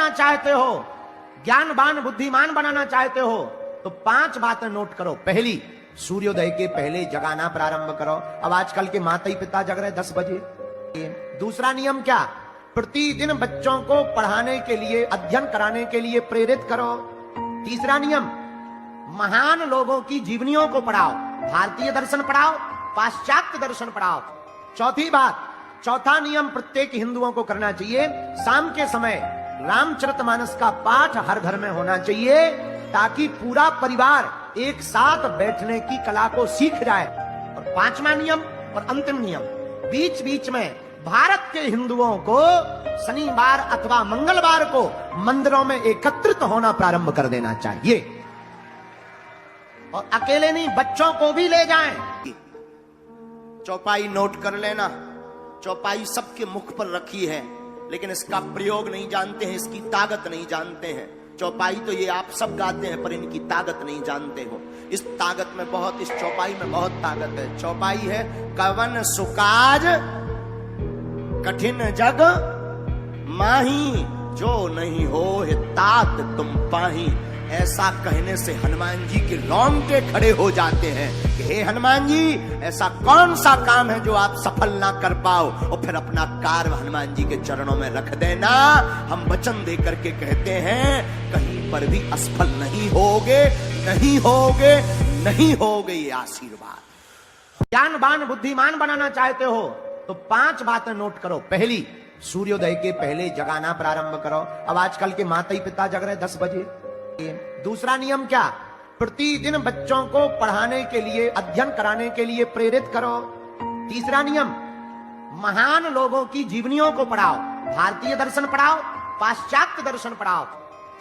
बनना चाहते हो, ज्ञानवान बुद्धिमान बनाना चाहते हो, तो 5 बातें नोट करो। पहली, सूर्योदय के पहले जगाना प्रारंभ करो। अब आजकल के माता पिता जग रहे 10 बजे। दूसरा नियम क्या? प्रतिदिन बच्चों को पढ़ाने के लिए, अध्ययन कराने के लिए प्रेरित करो। तीसरा नियम, महान लोगों की जीवनियों को पढ़ाओ। भारतीय दर्शन पढ़ाओ, पाश्चात्य दर्शन पढ़ाओ। चौथी बात, चौथा नियम प्रत्येक हिंदुओं को करना चाहिए, शाम के समय रामचरितमानस का पाठ हर घर में होना चाहिए, ताकि पूरा परिवार एक साथ बैठने की कला को सीख जाए। और 5वां नियम और अंतिम नियम, बीच बीच में भारत के हिंदुओं को शनिवार अथवा मंगलवार को मंदिरों में एकत्रित होना प्रारंभ कर देना चाहिए। और अकेले नहीं, बच्चों को भी ले जाएं। चौपाई नोट कर लेना। चौपाई सबके मुख पर रखी है, लेकिन इसका प्रयोग नहीं जानते हैं, इसकी ताकत नहीं जानते हैं। चौपाई तो ये आप सब गाते हैं, पर इनकी ताकत नहीं जानते हो। इस ताकत में बहुत, इस चौपाई में बहुत ताकत है। चौपाई है, कवन सुकाज कठिन जग माही, जो नहीं हो तात तुम पाही। ऐसा कहने से हनुमान जी के रोंगटे खड़े हो जाते हैं कि हे हनुमान जी, ऐसा कौन सा काम है जो आप सफल ना कर पाओ। और फिर अपना कार्य हनुमान जी के चरणों में रख देना। हम वचन दे करके कहते हैं, कहीं पर भी असफल नहीं होगे, नहीं होगे, नहीं होगे। ये आशीर्वाद। ज्ञानवान बुद्धिमान बनाना चाहते हो तो 5 बातें नोट करो। पहली, सूर्योदय के पहले जगाना प्रारंभ करो। अब आजकल के माता पिता जग रहे 10 बजे। दूसरा नियम क्या? प्रतिदिन बच्चों को पढ़ाने के लिए, अध्ययन कराने के लिए प्रेरित करो। तीसरा नियम, महान लोगों की जीवनियों को पढ़ाओ। भारतीय दर्शन पढ़ाओ, पाश्चात्य दर्शन पढ़ाओ।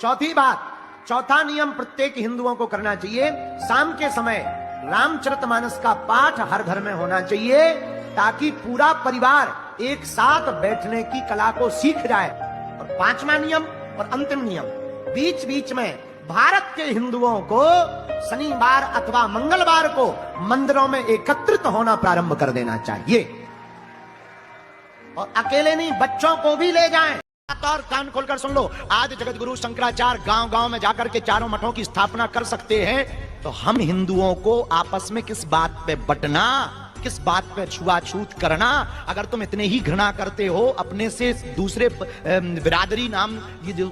चौथी बात, चौथा नियम प्रत्येक हिंदुओं को करना चाहिए, शाम के समय रामचरितमानस का पाठ हर घर में होना चाहिए, ताकि पूरा परिवार एक साथ बैठने की कला को सीख जाए। और 5वां नियम और अंतिम नियम, बीच बीच में भारत के हिंदुओं को शनिवार अथवा मंगलवार को मंदिरों में एकत्रित होना प्रारंभ कर देना चाहिए। और अकेले नहीं, बच्चों को भी ले जाएं। और कान खोलकर सुन लो, आज जगत गुरु शंकराचार्य गांव गांव में जाकर के चारों मठों की स्थापना कर सकते हैं, तो हम हिंदुओं को आपस में किस बात पे बंटना, किस बात पे छुआछूत करना। अगर तुम इतने ही घृणा करते हो अपने से दूसरे बिरादरी नाम,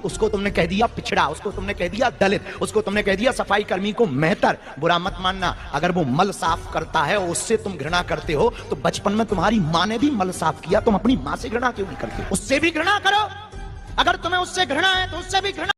उसको तुमने कह दिया पिछड़ा, उसको तुमने कह दिया दलित, उसको तुमने कह दिया सफाई कर्मी को मेहतर, बुरा मत मानना। अगर वो मल साफ करता है उससे तुम घृणा करते हो, तो बचपन में तुम्हारी माँ ने भी मल साफ किया, तुम अपनी माँ से घृणा क्यों नहीं करते? उससे भी घृणा करो। अगर तुम्हें उससे घृणा है तो उससे भी घृणा